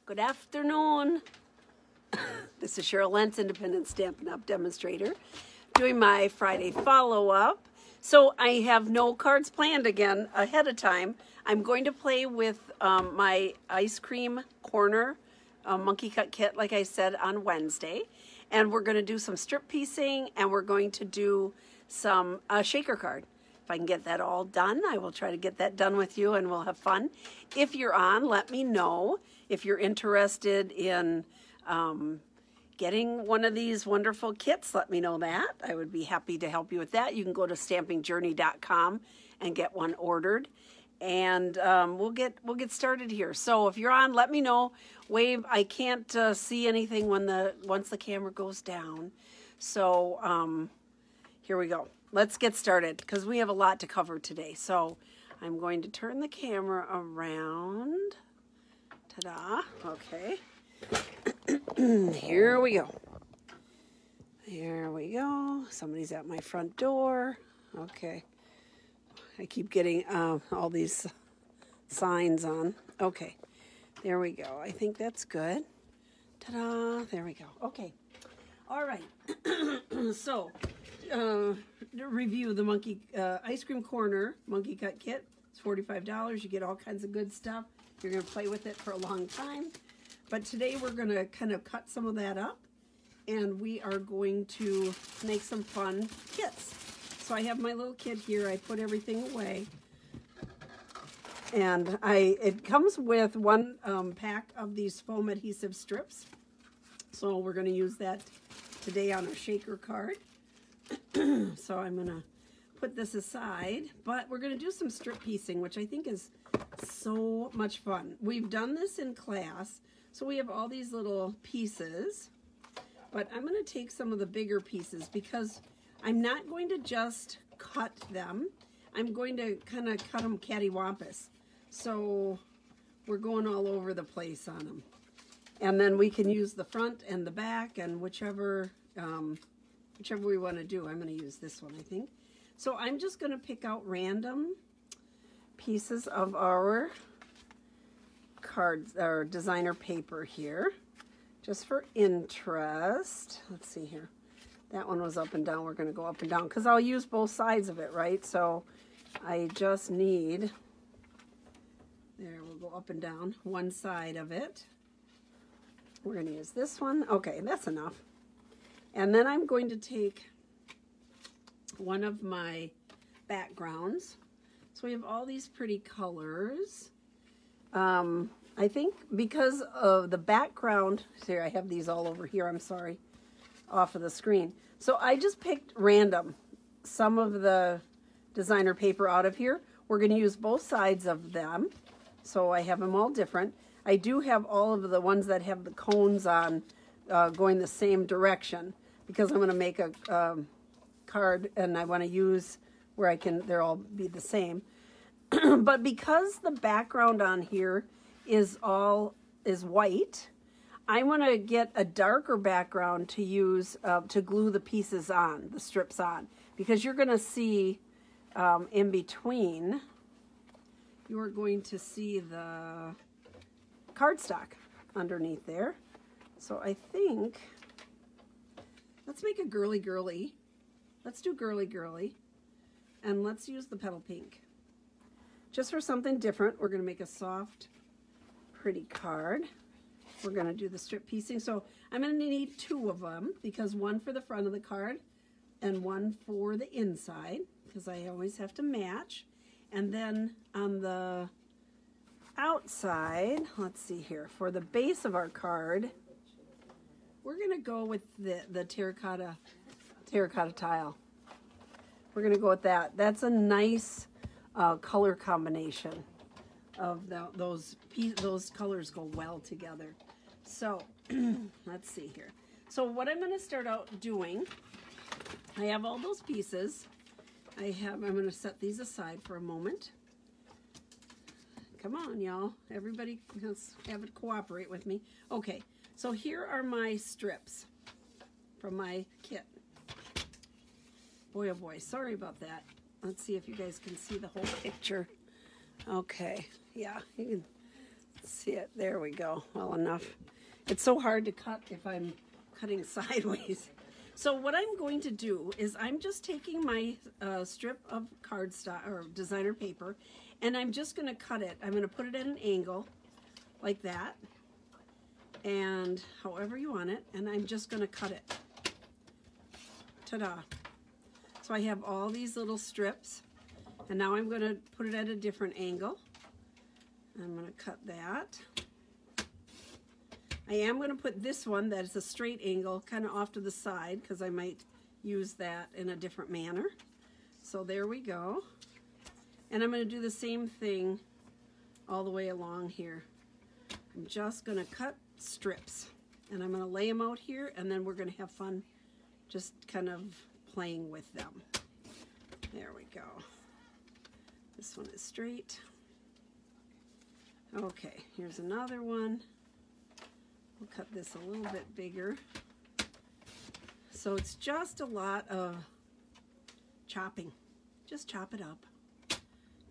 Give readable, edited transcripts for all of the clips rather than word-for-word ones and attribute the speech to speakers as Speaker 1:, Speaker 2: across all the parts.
Speaker 1: Good afternoon. This is Cheryl Lentz, Independent Stampin' Up! Demonstrator, doing my Friday follow-up. So I have no cards planned again ahead of time. I'm going to play with my ice cream corner monkey cut kit, like I said, on Wednesday. And we're going to do some strip piecing, and we're going to do some shaker card. If I can get that all done, I will try to get that done with you, and we'll have fun. If you're on, let me know. If you're interested in getting one of these wonderful kits, let me know that. I would be happy to help you with that. You can go to stampingjourney.com and get one ordered. And we'll get started here. So if you're on, let me know. Wave. I can't see anything once the camera goes down. So here we go. Let's get started because we have a lot to cover today. So I'm going to turn the camera around. Ta-da. Okay. Here we go. Here we go. Somebody's at my front door. Okay. I keep getting all these signs on. Okay. There we go. I think that's good. Ta-da. There we go. Okay. All right. So, to review the monkey ice cream corner monkey cut kit. It's $45. You get all kinds of good stuff. You're going to play with it for a long time. But today we're going to kind of cut some of that up, and we are going to make some fun kits. So I have my little kit here. I put everything away. And it comes with one pack of these foam adhesive strips. So we're going to use that today on our shaker card. So I'm going to put this aside. But we're going to do some strip piecing, which I think is so much fun. We've done this in class. So we have all these little pieces. But I'm going to take some of the bigger pieces because I'm not going to just cut them. I'm going to kind of cut them cattywampus. So we're going all over the place on them. And then we can use the front and the back and whichever we want to do. I'm going to use this one, I think. So I'm just going to pick out random pieces of our cards, our designer paper here, just for interest. Let's see here. That one was up and down. We're going to go up and down because I'll use both sides of it, right? So I just need, there, we'll go up and down one side of it. We're going to use this one. Okay, that's enough. And then I'm going to take one of my backgrounds. So we have all these pretty colors. I think because of the background, here I have these all over here, I'm sorry, off of the screen. So I just picked random some of the designer paper out of here. We're going to use both sides of them. So I have them all different. I do have all of the ones that have the cones on going the same direction because I'm going to make a card and I want to use where they'll all be the same. But because the background on here is white, I want to get a darker background to use to glue the pieces on, the strips on, because you're going to see in between, you are going to see the cardstock underneath there. So I think, let's make a girly girly. Let's do girly girly, and let's use the petal pink. Just for something different, we're going to make a soft, pretty card. We're going to do the strip piecing. So I'm going to need two of them because one for the front of the card and one for the inside because I always have to match. And then on the outside, let's see here, for the base of our card, we're going to go with the terracotta tile. We're going to go with that. That's a nice color combination of those colors go well together. So let's see here. So what I'm going to start out doing, I have all those pieces. I'm going to set these aside for a moment. Come on, y'all. Everybody have it cooperate with me. Okay, so here are my strips from my kit. Boy, oh boy, sorry about that. Let's see if you guys can see the whole picture. Okay, yeah, you can See it? There we go. Well enough. It's so hard to cut if I'm cutting sideways. So what I'm going to do is I'm just taking my strip of cardstock or designer paper, and I'm just going to cut it. I'm going to put it at an angle like that, and however you want it, and I'm just going to cut it. Ta-da! So I have all these little strips, and now I'm going to put it at a different angle. I'm going to cut that. I am going to put this one that is a straight angle kind of off to the side because I might use that in a different manner. So there we go. And I'm going to do the same thing all the way along here. I'm just going to cut strips, and I'm going to lay them out here, and then we're going to have fun just kind of playing with them. There we go. This one is straight. Okay, here's another one. We'll cut this a little bit bigger. So it's just a lot of chopping. Just chop it up.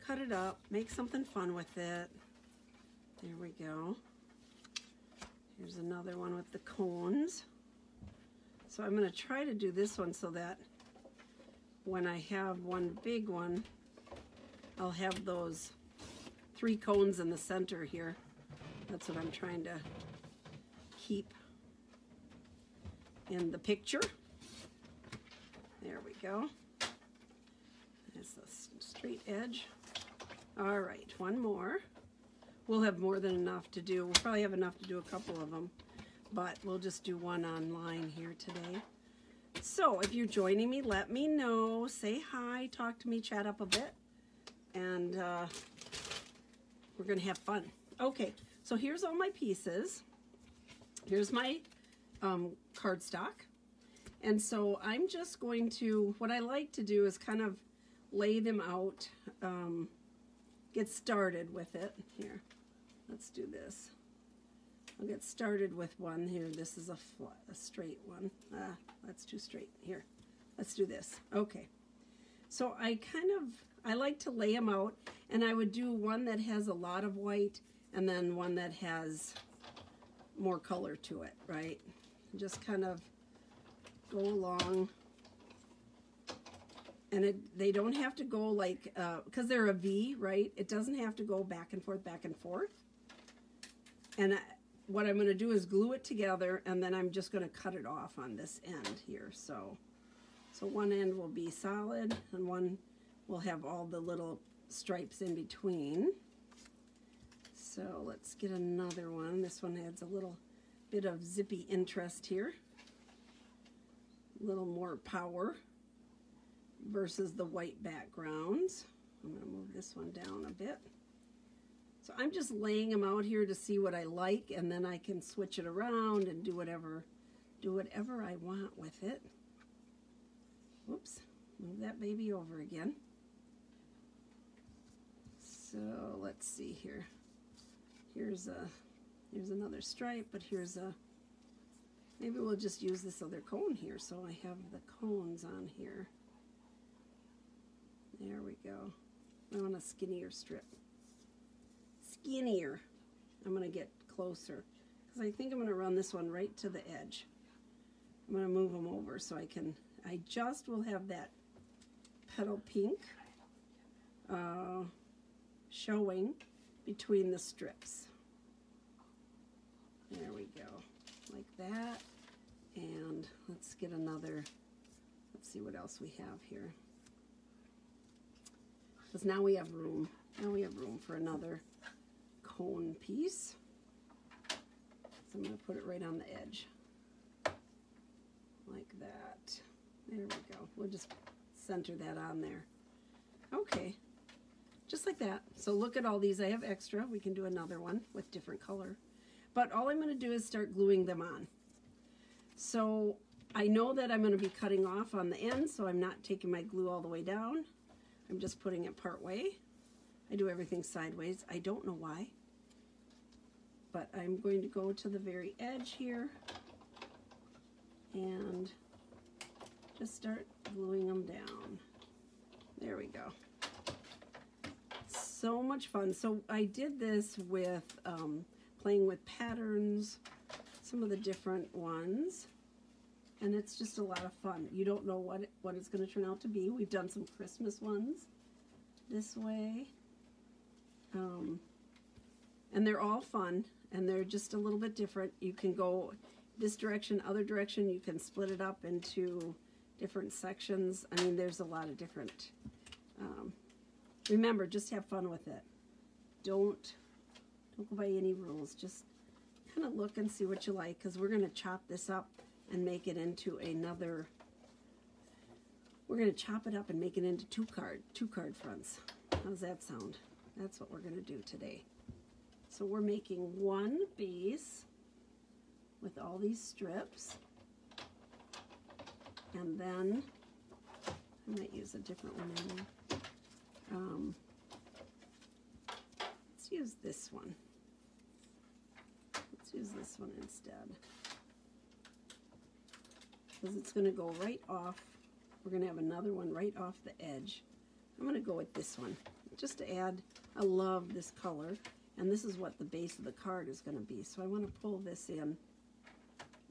Speaker 1: Cut it up. Make something fun with it. There we go. Here's another one with the cones. So I'm going to try to do this one so that when I have one big one, I'll have those 3 cones in the center here. That's what I'm trying to keep in the picture. There we go. There's the straight edge. All right, one more. We'll have more than enough to do. We'll probably have enough to do a couple of them, but we'll just do one online here today. So if you're joining me, let me know. Say hi, talk to me, chat up a bit, and we're gonna have fun. Okay, so here's all my pieces. Here's my cardstock. And so I'm just going to, what I like to do is kind of lay them out, get started with it. Here, let's do this. I'll get started with one here. This is a straight one. That's too straight. Here, let's do this. Okay. So I like to lay them out, and I would do one that has a lot of white and then one that has more color to it, right? Just kind of go along, and they don't have to go like, because they're a V, right? It doesn't have to go back and forth, back and forth. And what I'm going to do is glue it together, and then I'm just going to cut it off on this end here. So one end will be solid, and one will have all the little stripes in between. So let's get another one. This one adds a little bit of zippy interest here. A little more power versus the white backgrounds. I'm going to move this one down a bit. So I'm just laying them out here to see what I like, and then I can switch it around and do whatever I want with it. Whoops, move that baby over again. So let's see here. Here's another stripe, but maybe we'll just use this other cone here. So I have the cones on here. There we go. I want a skinnier strip. Skinnier. I'm going to get closer because I think I'm going to run this one right to the edge. I'm going to move them over so I just will have that petal pink showing between the strips. There we go, like that. And let's get another, let's see what else we have here. Because now we have room. Now we have room for another cone piece. So I'm going to put it right on the edge. Like that. There we go. We'll just center that on there. Okay. Just like that. So look at all these. I have extra. We can do another one with different color. But all I'm going to do is start gluing them on. So I know that I'm going to be cutting off on the end, so I'm not taking my glue all the way down. I'm just putting it part way. I do everything sideways. I don't know why. But I'm going to go to the very edge here and just start gluing them down. There we go. so much fun. So I did this with playing with patterns, some of the different ones, and it's just a lot of fun. You don't know what it's going to turn out to be. We've done some Christmas ones this way, and they're all fun, and they're just a little bit different. You can go this direction, other direction. You can split it up into different sections. I mean, there's a lot of different, remember, just have fun with it. Don't go by any rules. Just kind of look and see what you like, because we're going to chop this up and make it into another, we're going to chop it up and make it into two card fronts. How's that sound? That's what we're going to do today. So we're making one base with all these strips, and then I might use a different one in there. Let's use this one. Let's use this one instead, because it's going to go right off. We're going to have another one right off the edge. I'm going to go with this one just to add. I love this color, and this is what the base of the card is going to be. So I want to pull this in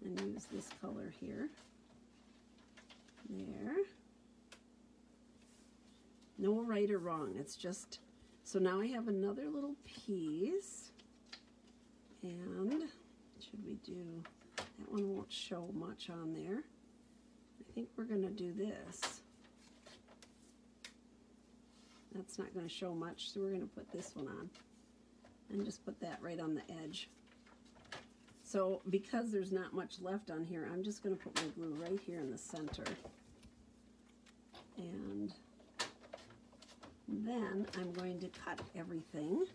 Speaker 1: and use this color here. There. No right or wrong. It's just, so now I have another little piece, and should we do, that one won't show much on there. I think we're going to do this. That's not going to show much, so we're going to put this one on and just put that right on the edge. So because there's not much left on here, I'm just going to put my glue right here in the center. And then I'm going to cut everything.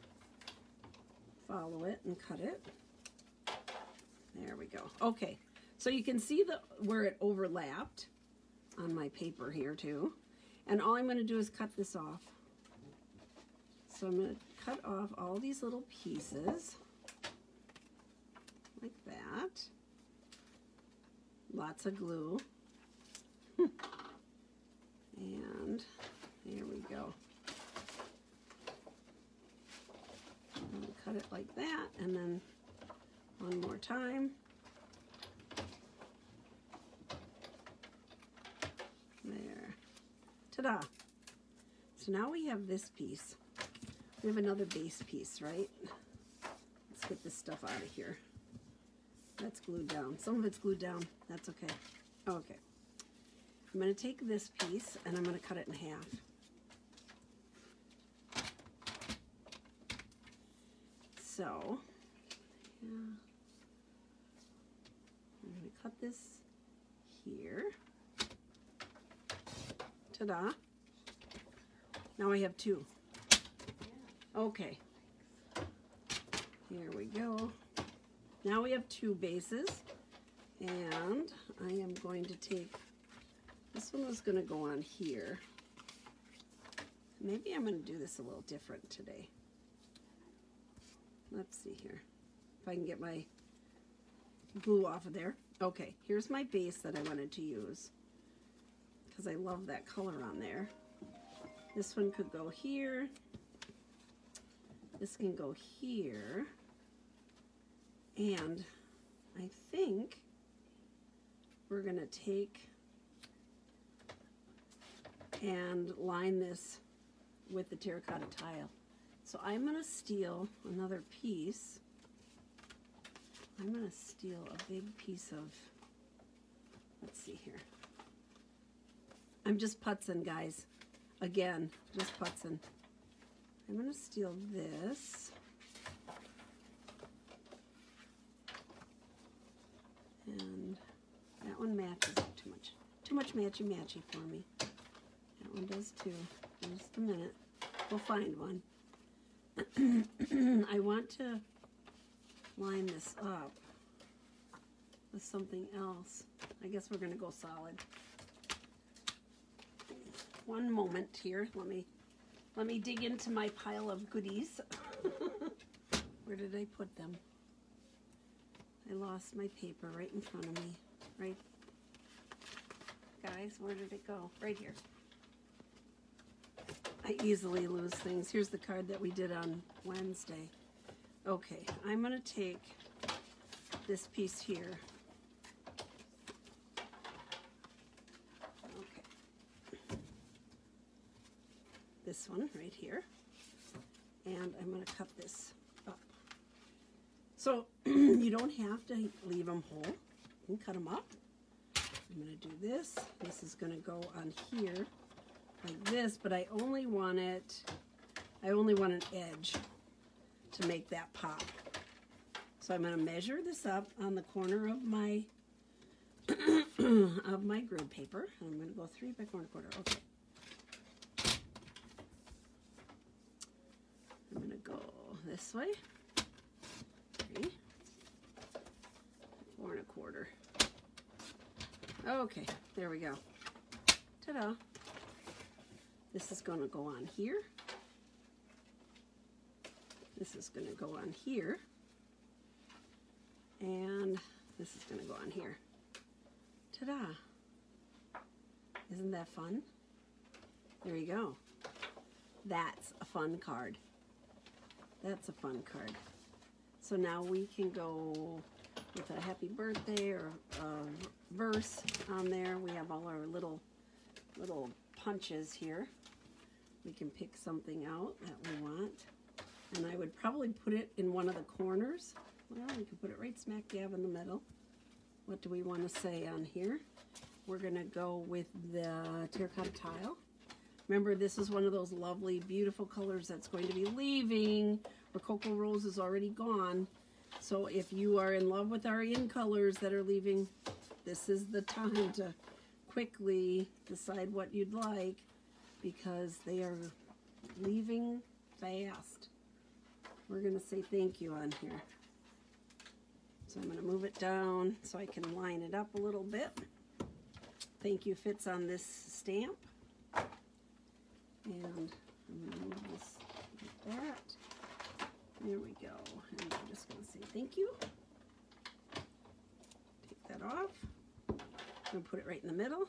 Speaker 1: Follow it and cut it. There we go. Okay, so you can see where it overlapped on my paper here too. And all I'm going to do is cut this off. So I'm going to cut off all these little pieces like that. Lots of glue. And there we go. I'm going to cut it like that, and then one more time. There. Ta-da! So now we have this piece. We have another base piece, right? Let's get this stuff out of here. That's glued down. Some of it's glued down. That's okay. Okay. I'm going to take this piece and I'm going to cut it in half. So, yeah. I'm going to cut this here. Ta-da. Now I have two. Okay. Here we go. Now we have two bases, and I am going to take, this one was going to go on here. Maybe I'm going to do this a little different today. Let's see here if I can get my glue off of there. Okay, here's my base that I wanted to use because I love that color on there. This one could go here. This can go here. And I think we're going to take and line this with the terracotta tile. So I'm going to steal another piece. I'm going to steal a big piece of, let's see here. I'm just putzing, guys. Again, just putzing. I'm going to steal this. And that one matches up too much. Too much matchy-matchy for me. That one does too. In just a minute. We'll find one. I want to line this up with something else. I guess we're going to go solid. One moment here. Let me dig into my pile of goodies. Where did I put them? I lost my paper right in front of me. Right, guys, where did it go? Right here. I easily lose things. Here's the card that we did on Wednesday. Okay, I'm going to take this piece here. Okay. This one right here. And I'm going to cut this up. So you don't have to leave them whole. You can cut them up. I'm going to do this. This is going to go on here like this, but I only want an edge to make that pop. So I'm going to measure this up on the corner of my of my grid paper. And I'm going to go 3 by 4 1/4. Okay. I'm going to go this way. 3, 4 1/4. Okay, there we go. Ta-da. This is going to go on here. This is going to go on here. And this is going to go on here. Ta-da. Isn't that fun? There you go. That's a fun card. That's a fun card. So now we can go with a happy birthday or a verse on there. We have all our little punches here. We can pick something out that we want. And I would probably put it in one of the corners. Well, we can put it right smack dab in the middle. What do we want to say on here? We're going to go with the terracotta tile. Remember, this is one of those lovely, beautiful colors that's going to be leaving, where Cocoa Rose is already gone. So if you are in love with our in colors that are leaving, this is the time to quickly decide what you'd like, because they are leaving fast. We're going to say thank you on here. So I'm going to move it down so I can line it up a little bit. Thank you fits on this stamp. And I'm going to move this like that. There we go. And I'm just going to say thank you. Take that off. I'm going to put it right in the middle.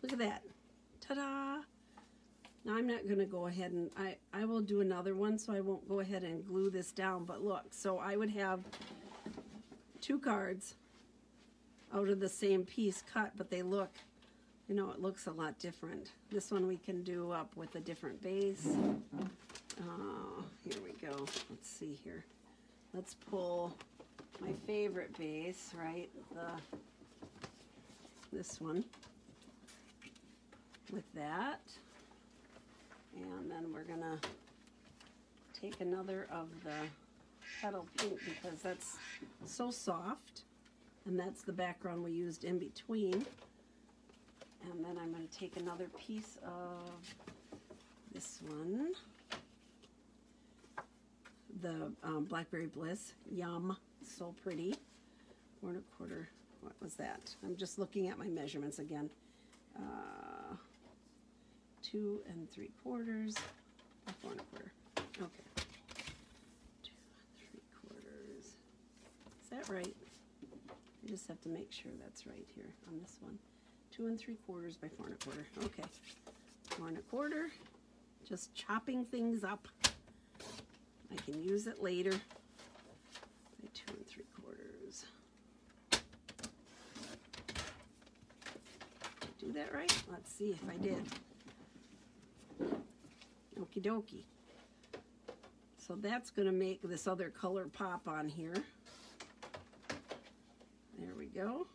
Speaker 1: Look at that. Ta-da! Now I'm not going to go ahead and, I will do another one, so I won't go ahead and glue this down. But look, so I would have 2 cards out of the same piece cut, but they look, you know, it looks a lot different. This one we can do up with a different base. Here we go. Let's see here. Let's pull my favorite base, right? This one with that. And then we're gonna take another of the petal pink, because that's so soft, and that's the background we used in between. And then I'm going to take another piece of this one, the Blackberry Bliss. Yum, so pretty. 4 1/4. What was that? I'm just looking at my measurements again. 2 3/4 by 4 1/4. Okay. 2 3/4. Is that right? I just have to make sure that's right here on this one. 2 3/4 by 4 1/4. Okay. 4 1/4. Just chopping things up. I can use it later. By 2 3/4. Did I do that right? Let's see if I did. Okie dokie. So that's going to make this other color pop on here. There we go.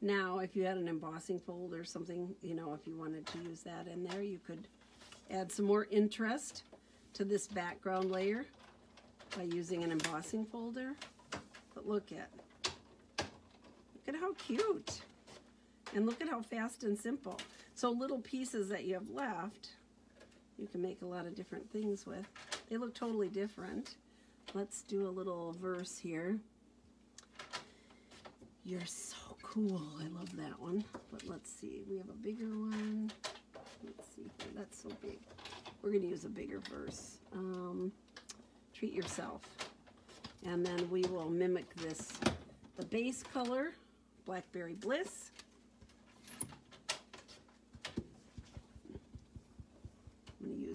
Speaker 1: Now, if you had an embossing fold or something, you know, if you wanted to use that in there, you could add some more interest to this background layer by using an embossing folder. But look at how cute. And look at how fast and simple. So little pieces that you have left, you can make a lot of different things with. They look totally different. Let's do a little verse here. You're so cool. I love that one. But let's see. We have a bigger one. Let's see here. That's so big. We're going to use a bigger verse. Treat yourself. And then we will mimic this. The base color, Blackberry Bliss.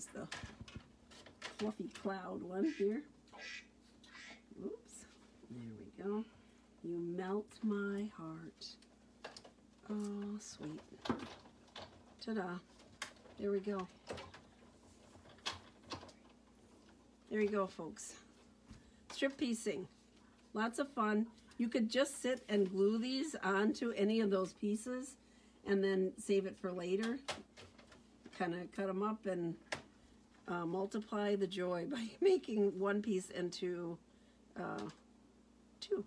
Speaker 1: use the fluffy cloud one here. Oops. There we go. You melt my heart. Oh, sweet. Ta-da. There we go. There you go, folks. Strip piecing. Lots of fun. You could just sit and glue these onto any of those pieces and then save it for later. Kind of cut them up and multiply the joy by making one piece into two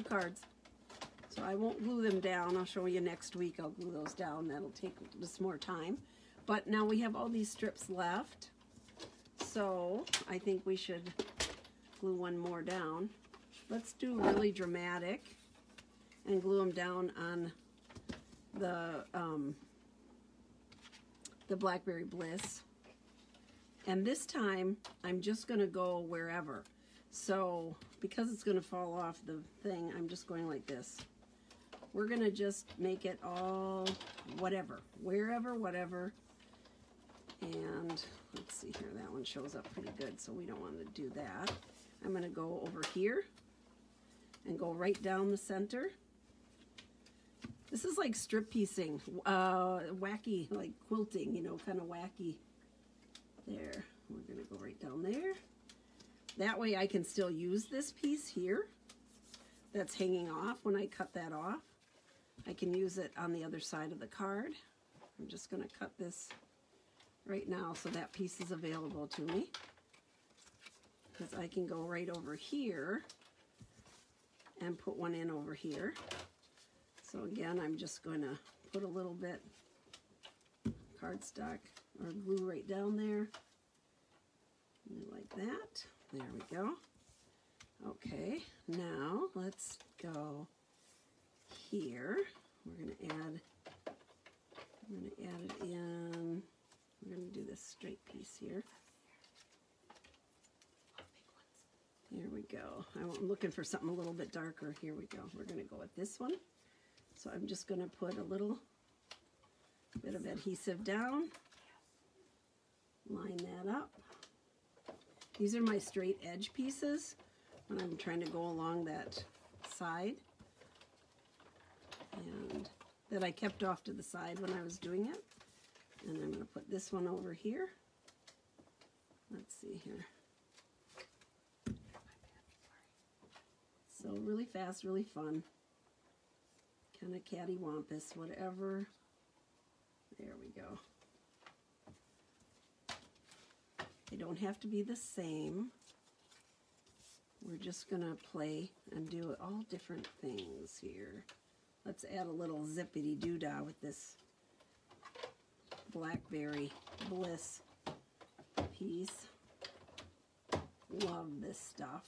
Speaker 1: cards. So I won't glue them down. I'll show you next week. I'll glue those down. That'll take just more time. But now we have all these strips left. So I think we should glue one more down. Let's do really dramatic and glue them down on the Blackberry Bliss. And this time I'm just going to go wherever. So because it's going to fall off the thing, I'm just going like this. We're going to just make it all whatever, wherever, whatever. And let's see here, that one shows up pretty good, so we don't want to do that. I'm going to go over here and go right down the center. This is like strip piecing, wacky, like quilting, you know, kind of wacky. There, we're going to go right down there. That way I can still use this piece here that's hanging off. When I cut that off, I can use it on the other side of the card. I'm just going to cut this right now so that piece is available to me, because I can go right over here and put one in over here. So again, I'm just going to put a little bit cardstock or glue right down there, like that. There we go. Okay, now let's go here. We're going to add it in. We're going to do this straight piece here. There we go. I'm looking for something a little bit darker. Here we go. We're going to go with this one. So I'm just going to put a little bit of adhesive down. Line that up. These are my straight edge pieces when I'm trying to go along that side. And that I kept off to the side when I was doing it. And I'm going to put this one over here. Let's see here. So really fast, really fun. Kind of cattywampus, whatever. There we go. They don't have to be the same. We're just going to play and do all different things here. Let's add a little zippity-doo-dah with this Blackberry Bliss piece. Love this stuff.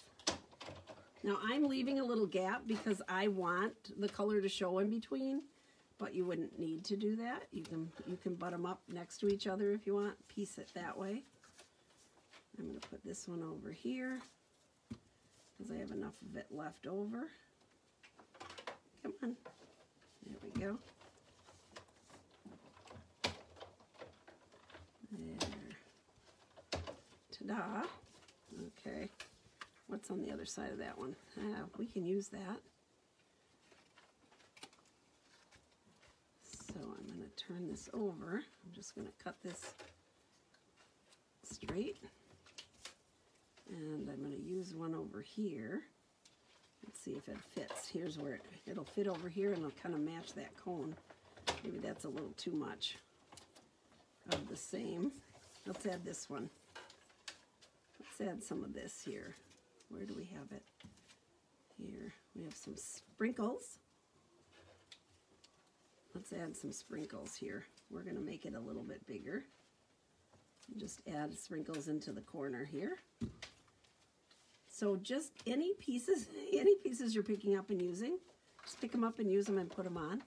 Speaker 1: Now I'm leaving a little gap because I want the color to show in between, but you wouldn't need to do that. You can butt them up next to each other if you want. Piece it that way. I'm going to put this one over here because I have enough of it left over. Come on. There we go. There. Ta-da. Okay. What's on the other side of that one? We can use that. So I'm going to turn this over. I'm just going to cut this straight. And I'm going to use one over here. Let's see if it fits. Here's where it'll fit over here, and it'll kind of match that cone. Maybe that's a little too much of the same. Let's add this one. Let's add some of this here. Where do we have it? Here. We have some sprinkles. Let's add some sprinkles here. We're going to make it a little bit bigger. Just add sprinkles into the corner here. So just any pieces you're picking up and using, just pick them up and use them and put them on.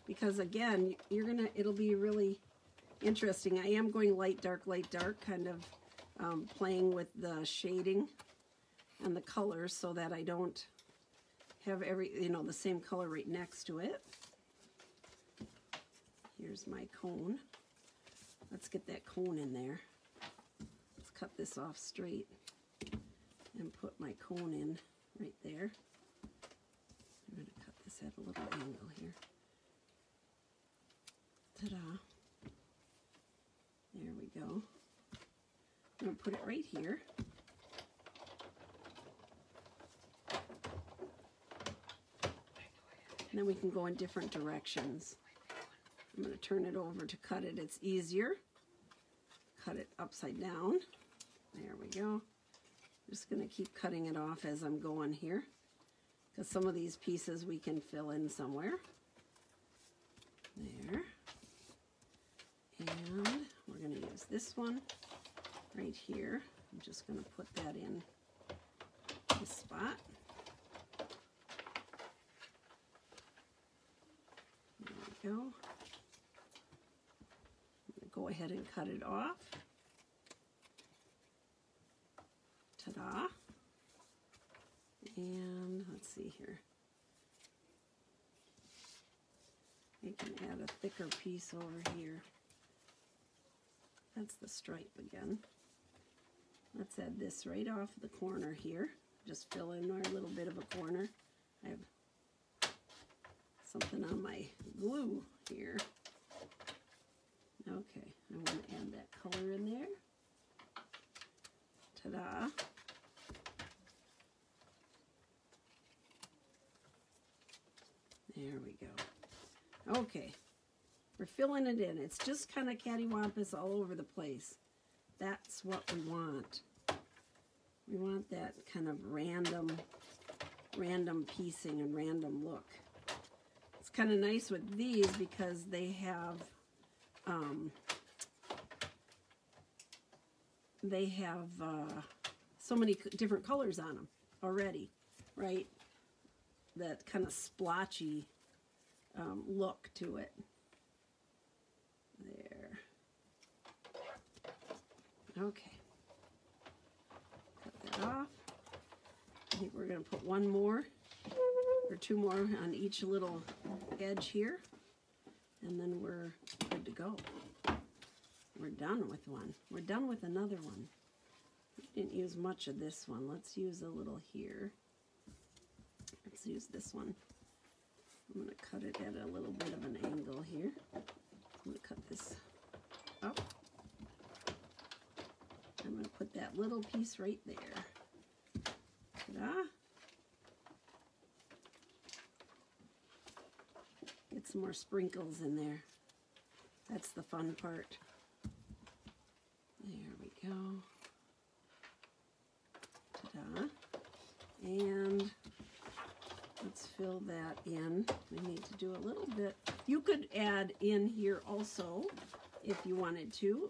Speaker 1: Because again, it'll be really interesting. I am going light, dark, kind of playing with the shading and the colors so that I don't have the same color right next to it. Here's my cone. Let's get that cone in there. cut this off straight and put my cone in right there. I'm going to cut this at a little angle here. Ta-da. There we go. I'm going to put it right here. And then we can go in different directions. I'm going to turn it over to cut it. It's easier. Cut it upside down. There we go. Just going to keep cutting it off as I'm going here, because some of these pieces we can fill in somewhere. There. And we're going to use this one right here. I'm just going to put that in this spot. There we go. I'm going to go ahead and cut it off. Ta-da. And let's see here. We can add a thicker piece over here. That's the stripe again. Let's add this right off the corner here. Just fill in our little bit of a corner. I have something on my glue here. Okay, I'm going to add that color in there. Ta-da. There we go. Okay, we're filling it in. It's just kind of cattywampus all over the place. That's what we want. We want that kind of random piecing and random look. It's kind of nice with these because they have so many different colors on them already, right? That kind of splotchy look to it. There. Okay. Cut that off. I think we're going to put one more or two more on each little edge here, and then we're good to go. We're done with one. We're done with another one. We didn't use much of this one. Let's use a little here. Let's use this one. I'm going to cut it at a little bit of an angle here. I'm going to cut this up. I'm going to put that little piece right there. Ta-da! Get some more sprinkles in there. That's the fun part. There we go. Ta-da! And let's fill that in. We need to do a little bit. You could add in here also, if you wanted to.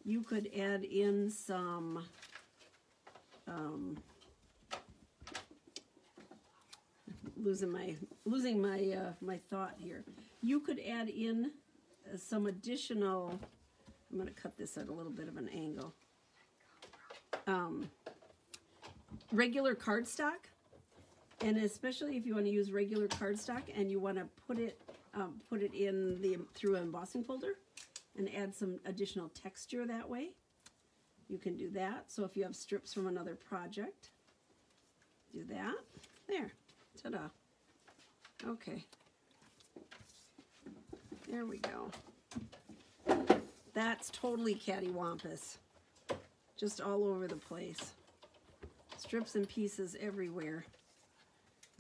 Speaker 1: You could add in some losing my thought here. You could add in some additional. I'm going to cut this at a little bit of an angle. Regular cardstock. And especially if you want to use regular cardstock and you want to put it in through an embossing folder and add some additional texture that way, you can do that. So if you have strips from another project, do that. There, ta-da. Okay, there we go. That's totally cattywampus, just all over the place. Strips and pieces everywhere.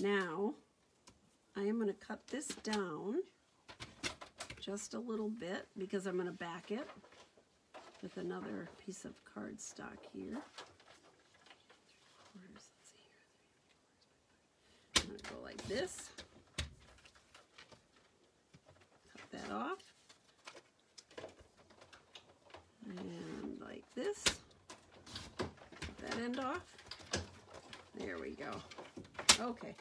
Speaker 1: Now, I am going to cut this down just a little bit because I'm going to back it with another piece of cardstock here. I'm going to go like this. Cut that off. And like this. Cut that end off. There we go. Okay.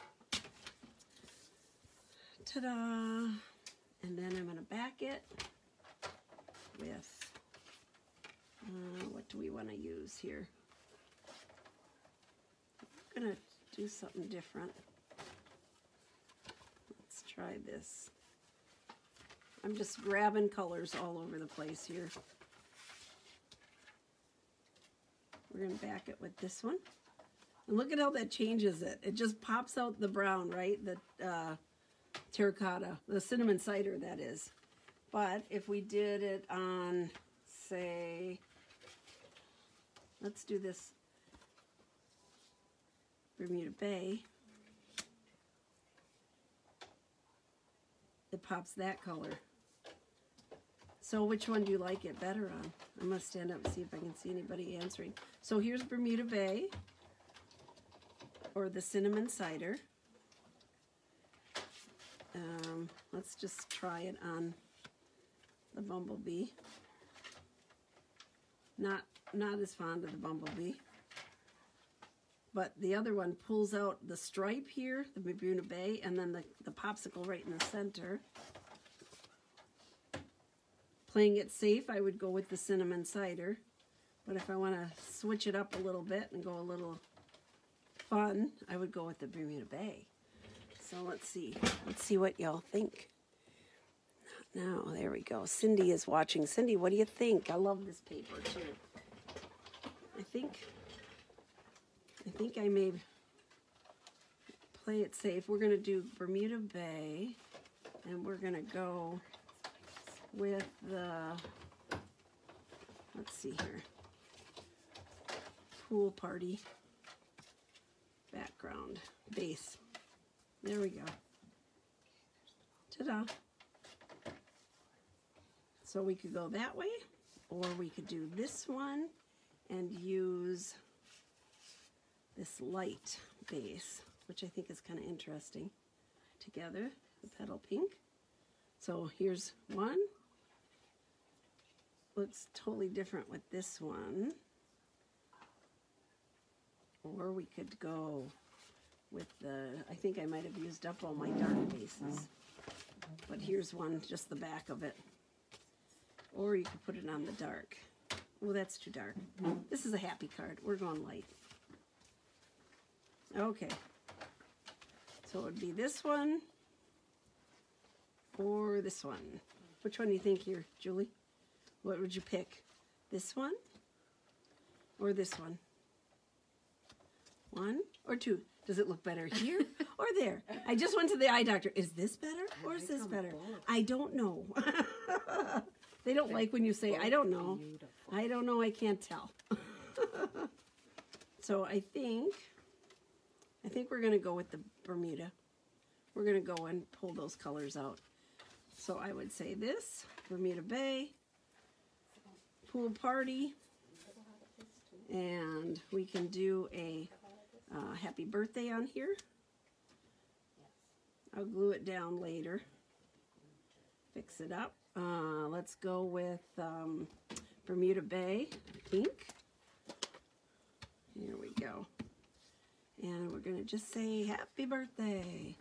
Speaker 1: Ta-da! And then I'm going to back it with, what do we want to use here? I'm going to do something different. Let's try this. I'm just grabbing colors all over the place here. We're going to back it with this one. And look at how that changes it. It just pops out the brown, right? The terracotta, the cinnamon cider, that is. But if we did it on, say, let's do this Bermuda Bay, it pops that color. So which one do you like it better on? I'm going to stand up and see if I can see anybody answering. So here's Bermuda Bay, or the cinnamon cider. Let's just try it on the bumblebee. Not as fond of the bumblebee. But the other one pulls out the stripe here, the Bermuda Bay, and then the popsicle right in the center. Playing it safe, I would go with the cinnamon cider. But if I want to switch it up a little bit and go a little fun, I would go with the Bermuda Bay. So let's see. Let's see what y'all think. Not now. There we go. Cindy is watching. Cindy, what do you think? I love this paper too. I think I may play it safe. We're going to do Bermuda Bay, and we're going to go with the, let's see here, pool party background base. There we go. Ta-da. So we could go that way, or we could do this one and use this light base, which I think is kind of interesting together, the petal pink. So here's one. Looks totally different with this one. Or we could go with the, I think I might have used up all my dark bases. But here's one, just the back of it. Or you could put it on the dark. Oh, that's too dark. This is a happy card. We're going light. Okay. So it would be this one or this one. Which one do you think here, Julie? What would you pick? This one or this one? One or two? Does it look better here or there? I just went to the eye doctor. Is this better or is this better? I don't know. They don't like when you say, I don't know. I don't know, I can't tell. So I think we're going to go with the Bermuda. We're going to go and pull those colors out. So I would say this, Bermuda Bay, pool party, and we can do a happy birthday on here. I'll glue it down later. Fix it up. Let's go with Bermuda Bay pink. Here we go. And we're going to just say happy birthday.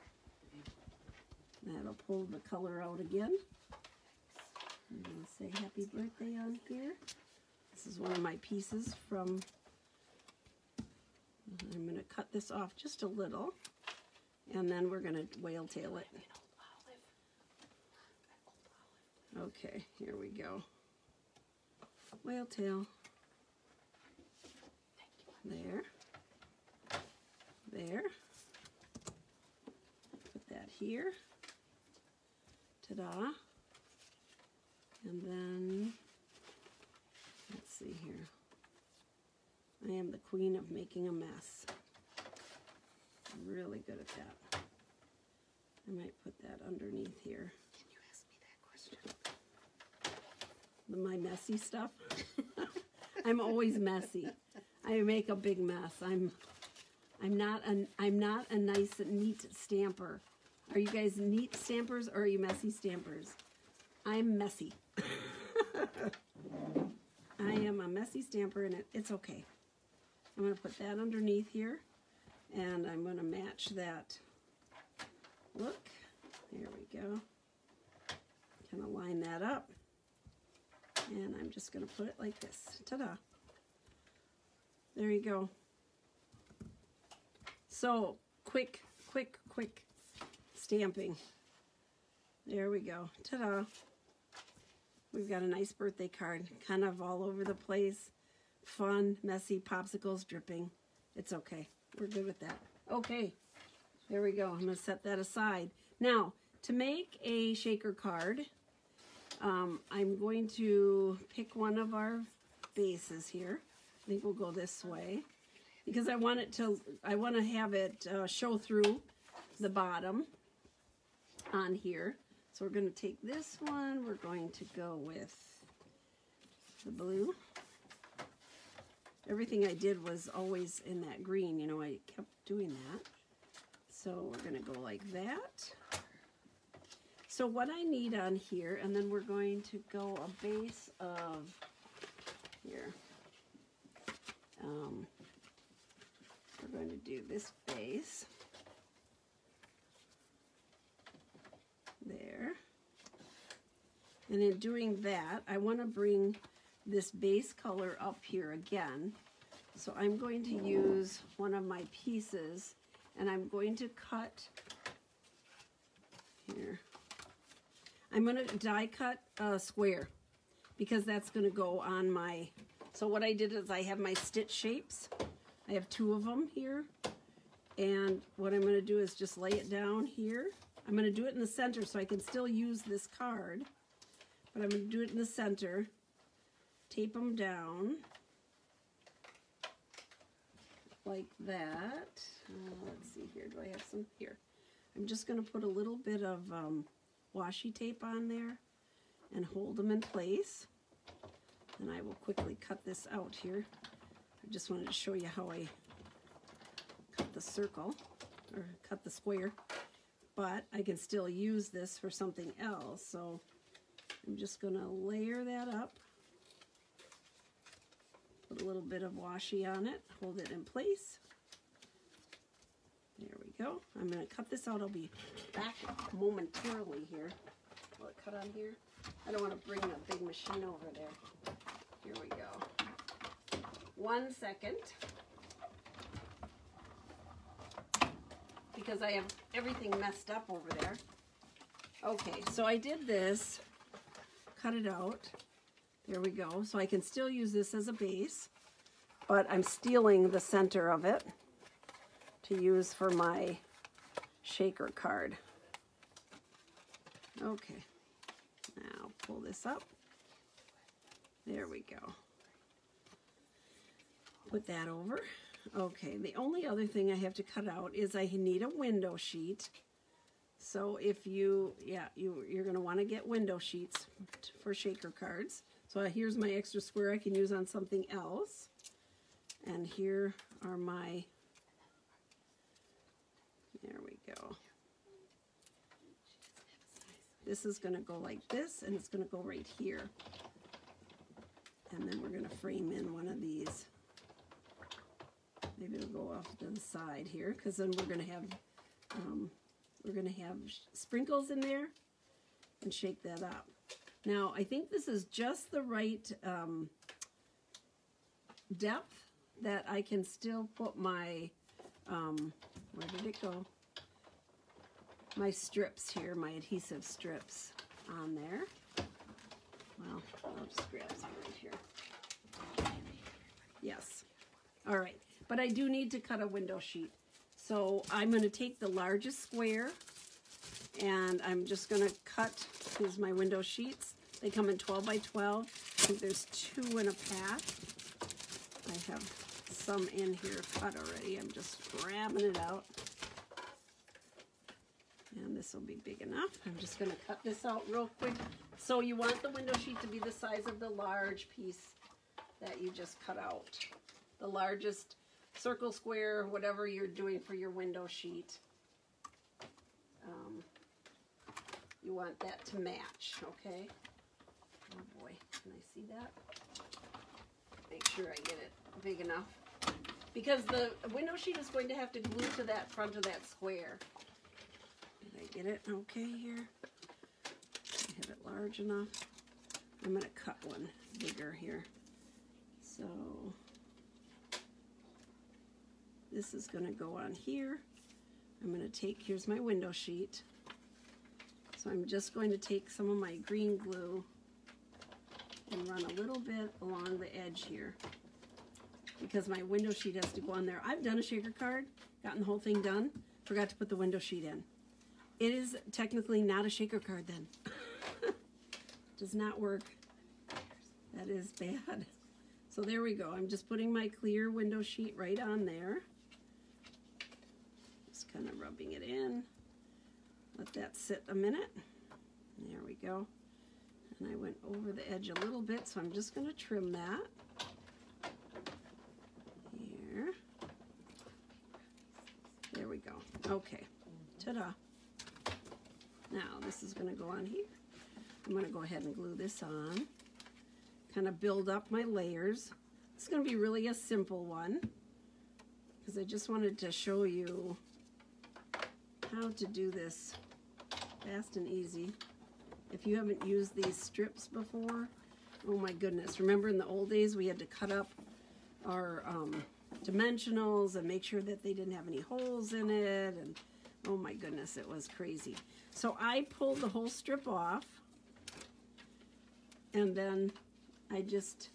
Speaker 1: That'll pull the color out again. I'm going to say happy birthday on here. This is one of my pieces from, I'm going to cut this off just a little. And then we're going to whale tail it. Okay, here we go. Whale tail. There. There. Put that here. Ta-da. And then, let's see here. I am the queen of making a mess. I'm really good at that. I might put that underneath here.
Speaker 2: Can you ask me that question?
Speaker 1: My messy stuff. I'm always messy. I make a big mess. I'm not a nice, neat stamper. Are you guys neat stampers or are you messy stampers? I'm messy. I am a messy stamper, and it's okay. I'm going to put that underneath here, and I'm going to match that look. There we go. Kind of line that up. And I'm just going to put it like this. Ta-da. There you go. So, quick stamping. There we go. Ta-da. We've got a nice birthday card, kind of all over the place. fun, messy popsicles dripping. It's okay. We're good with that. Okay, there we go. I'm going to set that aside. Now, to make a shaker card, I'm going to pick one of our bases here. I think we'll go this way because I want to have it show through the bottom on here. So we're going to take this one. We're going to go with the blue. Everything I did was always in that green, you know, I kept doing that. So we're going to go like that. So what I need on here, and then we're going to go a base of, here, we're going to do this base, there. And in doing that, I want to bring this base color up here again. So I'm going to use one of my pieces, and I'm going to cut here. I'm going to die cut a square because that's going to go on my, so what I did is I have my stitch shapes. I have 2 of them here. And what I'm going to do is just lay it down here. I'm going to do it in the center so I can still use this card. But I'm going to do it in the center. Tape them down like that. Let's see here. Do I have some? Here. I'm just going to put a little bit of washi tape on there and hold them in place. And I will quickly cut this out here. I just wanted to show you how I cut the circle or cut the square. But I can still use this for something else. So I'm just going to layer that up. Put a little bit of washi on it. Hold it in place. There we go. I'm going to cut this out. I'll be back momentarily here. Will it cut on here? I don't want to bring a big machine over there. Here we go. 1 second. Because I have everything messed up over there. Okay, so I did this. Cut it out. There we go. So I can still use this as a base, but I'm stealing the center of it to use for my shaker card. Okay, now pull this up. There we go. Put that over. Okay, the only other thing I have to cut out is I need a window sheet. So if you're going to want to get window sheets for shaker cards. So here's my extra square I can use on something else. And here are my, there we go. This is going to go like this, and it's going to go right here. And then we're going to frame in one of these. Maybe it'll go off to the side here, because then we're going to have sprinkles in there and shake that up. Now, I think this is just the right depth that I can still put my, where did it go? My strips here, my adhesive strips on there. Well, I'll just grab some right here. Yes. All right. But I do need to cut a window sheet. So I'm going to take the largest square and I'm just going to cut, here's my window sheets. They come in 12 by 12. I think there's 2 in a pack. I have some in here cut already. I'm just grabbing it out. And this will be big enough. I'm just going to cut this out real quick. So you want the window sheet to be the size of the large piece that you just cut out. The largest circle, square, whatever you're doing for your window sheet. You want that to match, okay? Oh boy, can I see that? Make sure I get it big enough. Because the window sheet is going to have to glue to that front of that square. Did I get it okay here? I have it large enough. I'm going to cut one bigger here. So this is going to go on here. I'm going to take, here's my window sheet. So I'm just going to take some of my green glue and run a little bit along the edge here. because my window sheet has to go on there. I've done a shaker card, gotten the whole thing done, forgot to put the window sheet in. It is technically not a shaker card then. Does not work. That is bad. So there we go. I'm just putting my clear window sheet right on there. Just kind of rubbing it in. Let that sit a minute. There we go. And I went over the edge a little bit, so I'm just going to trim that. Here. There we go. Okay. Ta-da. Now this is going to go on here. I'm going to go ahead and glue this on. Kind of build up my layers. It's going to be really a simple one because I just wanted to show you how to do this fast and easy. If you haven't used these strips before, oh my goodness. Remember in the old days we had to cut up our dimensionals and make sure that they didn't have any holes in it, and oh my goodness, it was crazy. So I pulled the whole strip off, and then I just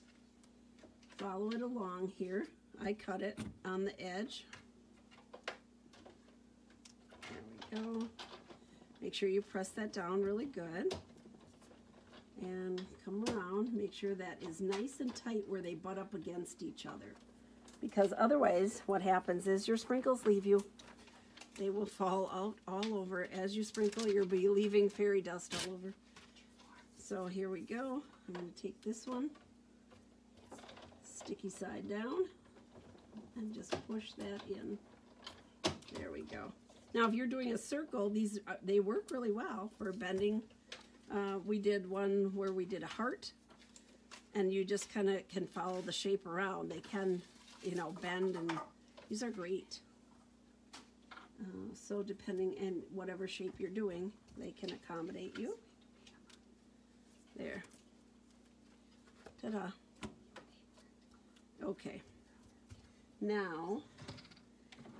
Speaker 1: follow it along here. I cut it on the edge. There we go. Make sure you press that down really good. And come around. Make sure that is nice and tight where they butt up against each other. Because otherwise, what happens is your sprinkles leave you. They will fall out all over. As you sprinkle, you'll be leaving fairy dust all over. So here we go. I'm going to take this one, sticky side down, and just push that in. There we go. Now if you're doing a circle, these they work really well for bending. We did one where we did a heart, and you just kind of can follow the shape around. They can, you know, bend, and these are great. So depending on whatever shape you're doing, they can accommodate you. There. Ta-da. Okay. Now,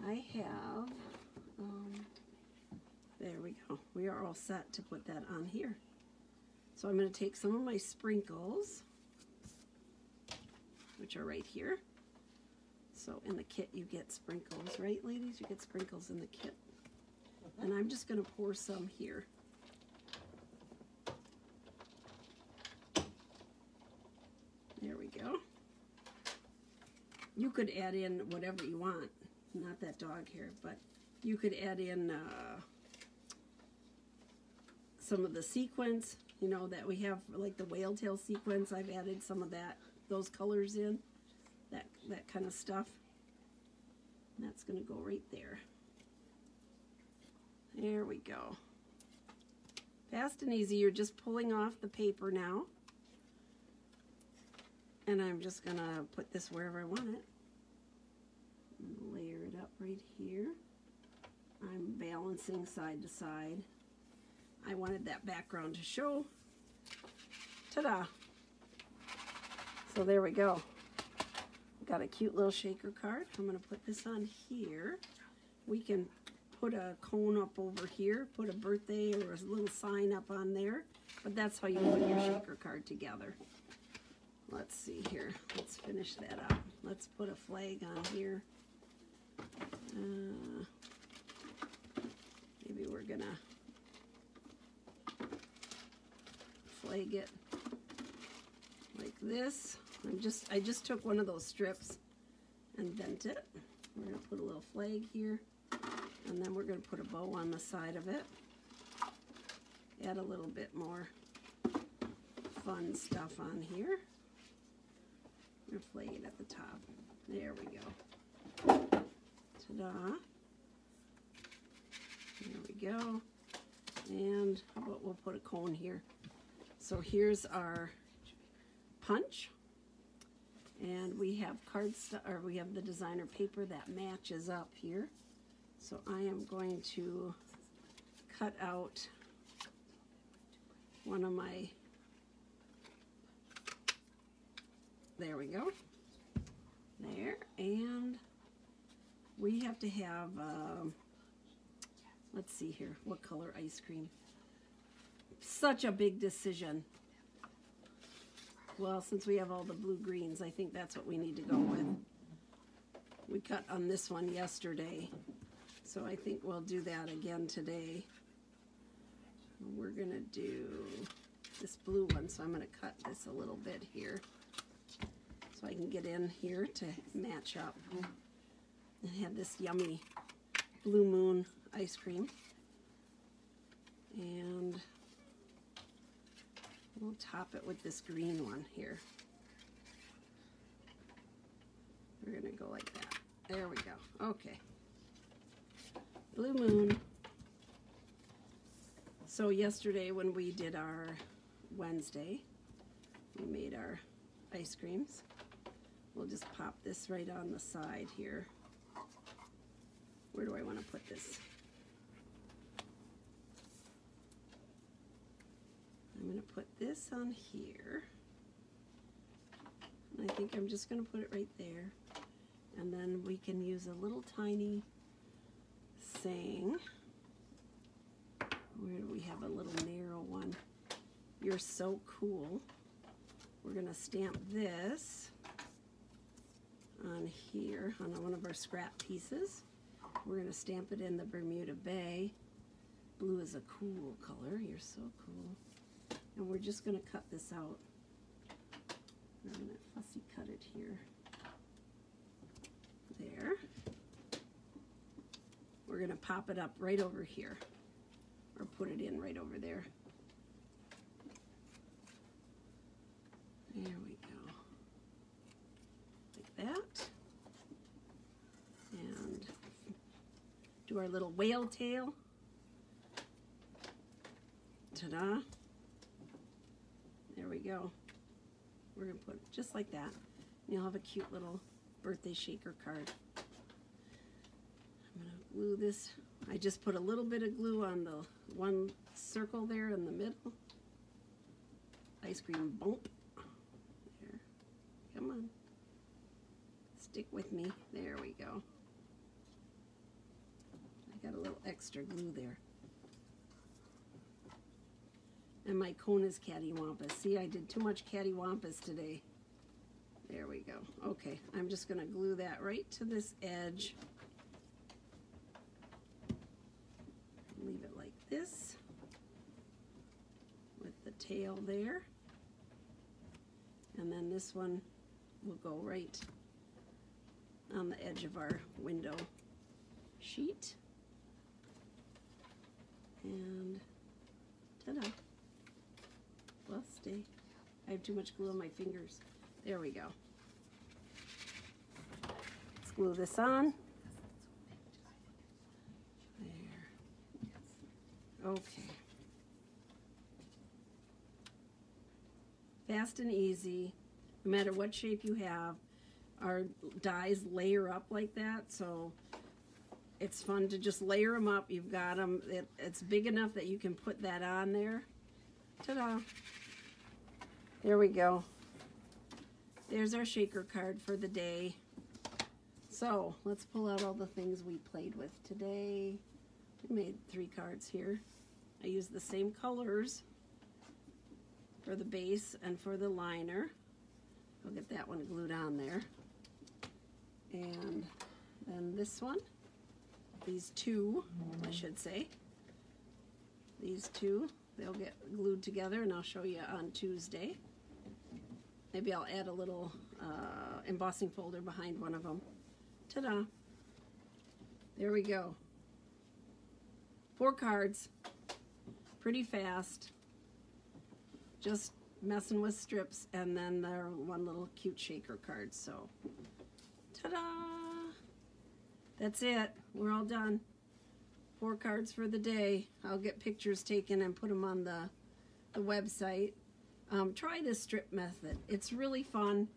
Speaker 1: I have, there we go. We are all set to put that on here. So I'm going to take some of my sprinkles, which are right here. So in the kit you get sprinkles, right ladies? You get sprinkles in the kit. And I'm just going to pour some here. There we go. You could add in whatever you want. Not that dog hair, but you could add in some of the sequins, you know, that we have, like the whale tail sequins. I've added some of that, those colors in, that kind of stuff. And that's going to go right there. There we go. Fast and easy. You're just pulling off the paper now. And I'm just going to put this wherever I want it. And layer it up right here. I'm balancing side to side. I wanted that background to show. Ta-da! So there we go. Got a cute little shaker card. I'm going to put this on here. We can put a cone up over here, put a birthday or a little sign up on there. But that's how you put your shaker card together. Let's see here. Let's finish that up. Let's put a flag on here. Maybe we're gonna flag it like this. I just took one of those strips and bent it. We're gonna put a little flag here, and then we're gonna put a bow on the side of it. Add a little bit more fun stuff on here. We're gonna flag it at the top. There we go. Ta-da. There we go. And how about we'll put a cone here. So here's our punch. And we have we have the designer paper that matches up here. So I am going to cut out one of my, there we go. There, and we have to have, let's see here, what color ice cream? Such a big decision. Well, since we have all the blue greens, I think that's what we need to go with. We cut on this one yesterday, so I think we'll do that again today. We're gonna do this blue one, so I'm gonna cut this a little bit here so I can get in here to match up and have this yummy Blue Moon ice cream. And we'll top it with this green one here. We're gonna go like that. There we go. Okay. Blue Moon. So yesterday when we did our Wednesday, we made our ice creams. We'll just pop this right on the side here. Where do I want to put this? I'm going to put this on here. And I think I'm just going to put it right there. And then we can use a little tiny saying. Where do we have a little narrow one? You're so cool. We're going to stamp this on here on one of our scrap pieces. We're going to stamp it in the Bermuda Bay. Blue is a cool color. You're so cool. And we're just going to cut this out. I'm going to fussy cut it here. There. We're going to pop it up right over here. Or put it in right over there. There we go. Like that. And do our little whale tail. Ta-da. There we go. We're going to put it just like that. And you'll have a cute little birthday shaker card. I'm going to glue this. I just put a little bit of glue on the one circle there in the middle. Ice cream bump. There. Come on. Stick with me. There we go. I got a little extra glue there. And my cone is cattywampus. See, I did too much cattywampus today. There we go. Okay, I'm just going to glue that right to this edge. Leave it like this with the tail there. And then this one will go right on the edge of our window sheet. And ta-da. Well, stay. I have too much glue on my fingers. There we go. Let's glue this on. There. Okay. Fast and easy. No matter what shape you have, our dies layer up like that, so it's fun to just layer them up. You've got them. It's big enough that you can put that on there. Ta-da. There we go. There's our shaker card for the day. So let's pull out all the things we played with today. We made 3 cards here. I used the same colors for the base and for the liner. I'll get that one glued on there. And then this one. These 2, I should say. These 2, they'll get glued together, and I'll show you on Tuesday. Maybe I'll add a little embossing folder behind one of them. Ta-da! There we go. 4 cards. Pretty fast. Just messing with strips, and then there one little cute shaker card. So, ta-da! That's it. We're all done. 4 cards for the day. I'll get pictures taken and put them on the website. Try this strip method. It's really fun.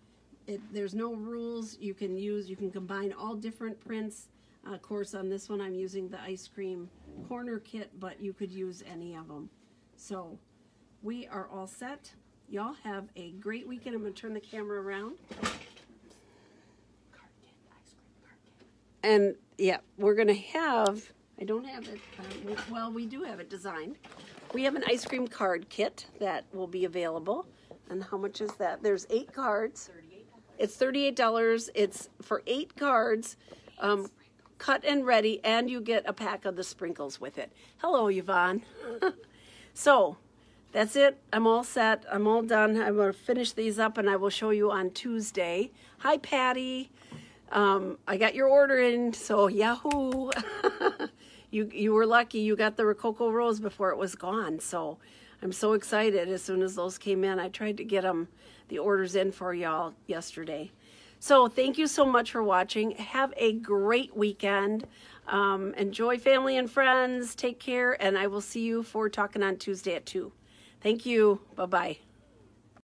Speaker 1: There's no rules. You can combine all different prints. Of course, on this one I'm using the ice cream corner kit, but you could use any of them. So we are all set. Y'all have a great weekend. I'm going to turn the camera around. And yeah, we're going to have, I don't have it, well, we do have it designed. We have an ice cream card kit that will be available. And how much is that? There's 8 cards. It's $38. It's for 8 cards, cut and ready, and you get a pack of the sprinkles with it. Hello, Yvonne. So that's it. I'm all set. I'm all done. I'm going to finish these up, and I will show you on Tuesday. Hi, Patty. I got your order in, so yahoo. You were lucky. You got the Rococo Rose before it was gone, so I'm so excited. As soon as those came in, I tried to get the orders in for y'all yesterday. So thank you so much for watching. Have a great weekend. Enjoy family and friends. Take care, and I will see you for talking on Tuesday at 2. Thank you. Bye-bye.